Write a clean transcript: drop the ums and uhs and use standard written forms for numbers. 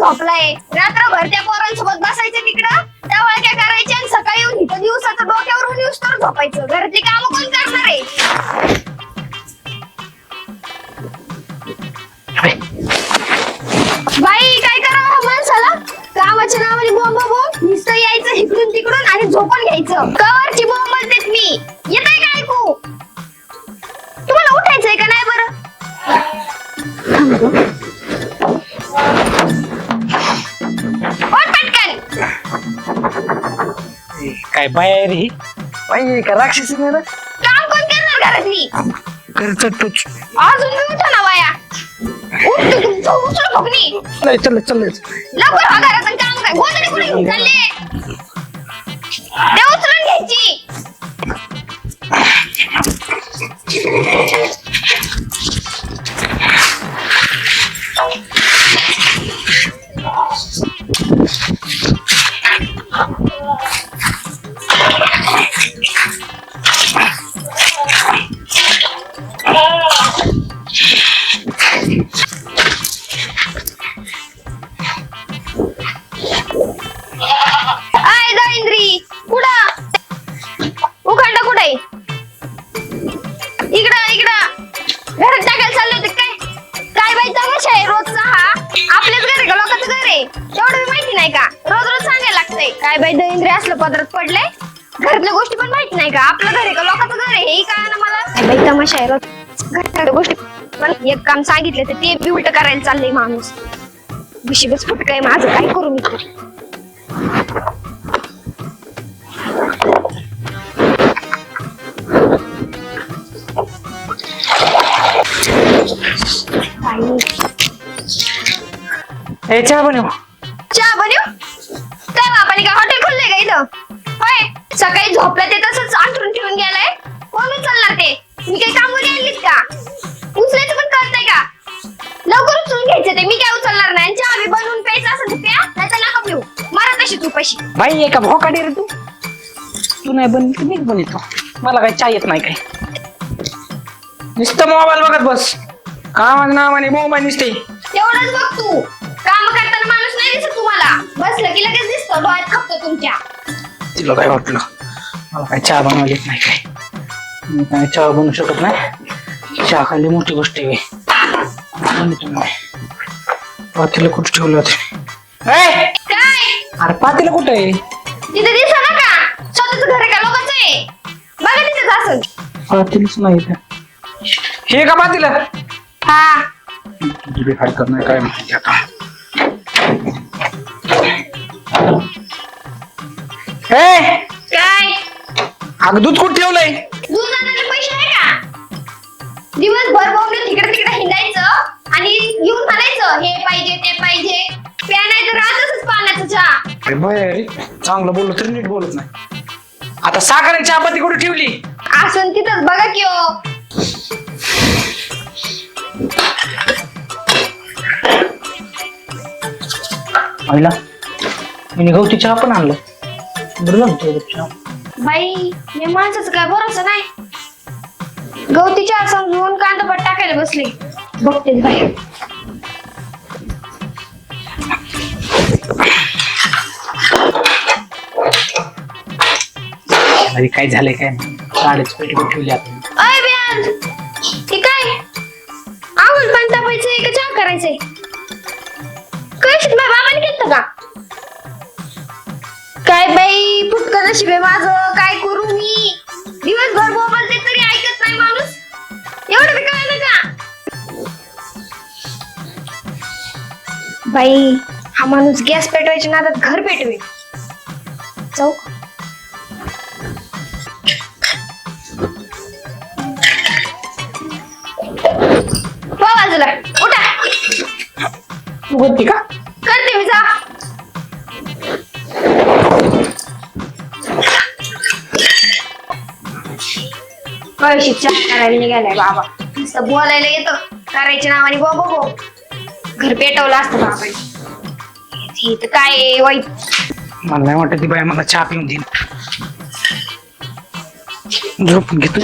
झोपलाय. रात्रभर त्या पोरांसोबत बसायचं तिकडं, त्यावेळी काय करायचे आणि सकाळी येऊन इथं दिवसाचं डोक्यावर येऊस तर झोपायचं. घरची कामं कोण करणार आहे? बाई काय करावं माणसाला? कामाच्या नावाने बोंब बोंब नुसतं यायचं इकडून तिकडून आणि झोपून घ्यायचं. कवरची बोंब म्हणतेत मी. येतंय का ऐकू? तुम्हाला उठायचंय का नाही बरं? पटकन. काय बाय रे बाई का राक्षसी नाही ना काम कोण करणार घरातली? करतात तूच. अजून मी उठा ना बाया. उचल फुकणी. चल लवकर हा घरातून काम काय गोंधळी कुठे घेऊन चालले? ते उचलून घ्यायची. आय दळिंद्री कुठं? उखंड कुठे? इकडं घरात टाकायला चालले होते काय? काय बाई तमाशा आहे रोजचा हा? आपल्याच घर आहे का लोकांचं घर आहे? तेवढं बी माहिती नाही का? रोज रोज सांगायला लागतंय. काय बाई दळिंद्री असलं पदरात पडलंय? घरातल्या गोष्टी पण माहिती नाही का? आपलं घर आहे का लोकांचं घर आहे हे कळा ना मला. काय बाई तमाशा आहे रोज घरातल्या गोष्टी पण एक काम सांगितलं तर ते बी उलट करायला चाललंय माणूस. बिशीबच फुटकय माझं, काय करू मी तर? चहा बनव. चहा बनव? काय बापाने काय हॉटेल खोललंय का इथं? होय, सकाळी झोपला ते तसंच अंथरून ठेवून गेलाय. कोण उचलणार ते? मी काही कामवाली आणलीत का? उचलायचं पण कळतंय का? लवकर उचलून घ्यायचं ते. मी काय उचलणार नाही. चहा बी बनवून प्यायचं असेल तर प्या, नाही तर नका पिऊ. मारा तशी तू पैशी. बाई एका भोकाडी रे तू नाही बनली मीच बनवतो. मला काही चहा येत नाही काय. नुसतं मोबाईल बघत बस. कामाच्या नावाने मोबाईल नुसते. तेवढंच बघ तू. काम करताना माणूस नाही दिसत तुम्हाला. बसलं की लगेच दिसतं डोळ्यात खपतं तुमच्या. तिला काय वाटलं मला काय चहा बनवायला येत नाही काय. मी काय चहा बनवू शकत नाही. चहा खाली मोठी गोष्ट आहे. पातेलं कुठे ठेवलं होते? काय? अरे पातेलं कुठे आहे? तिथे दिसा ना का? स्वतःच घर आहे का लोकांचं आहे? बघा तिथेच असेल. पातेलच नाही इथं. हे का पातेलं? हा. तुझी काय करणार काय माहिती आता. काय? अगं दूध कुठे ठेवलंय? दूध आणायला पैसे आहे का? दिवसभर बोंबले तिकडे तिकडे हिंडायचं आणि येऊन म्हणायचं हे पाहिजे ते पाहिजे. प्या नाही तर राहतच पाण्याचा चहा. अरे बाय चांगलं बोललो तरी नीट बोलत नाही. आता साखर चहापत्ती कुठे ठेवली? असून तिथंच बघा की ओ. आईला मी गवती चहा पण आणलं. बरं लागतो चहा. बाई या माणसाचं काय भरोसा नाही. गवती चहा समजून कांदापात टाकायला बसले. बघतेच बाई. अरे काय झालंय काय साडेच पेटी ठेवली आपण. अय बियान हे काय? आवड पाणी तापायचंय का चहा करायचंय? कळशीत माझ्या बाबाने केलं का? काय बाई फुटकं नशीब आहे माझं. काय करू मी? दिवसभर बोलते तरी ऐकत नाही माणूस. एवढं बी कळलं का? बाई हा माणूस गॅस पेटवायच्या नादात घर पेटवेल. जाऊ बाजूला उठा. तू करते का? करते मी. जा. कळशी चहा करायला निघालाय बाबा. नुसतं बोलायला येतं, करायच्या नावाने बो घर पेटवलं असतं बाबाने. इथं काय वाईट. मला नाही वाटत ती बाई मला चहा पिऊन देईन. झोपून घेतो.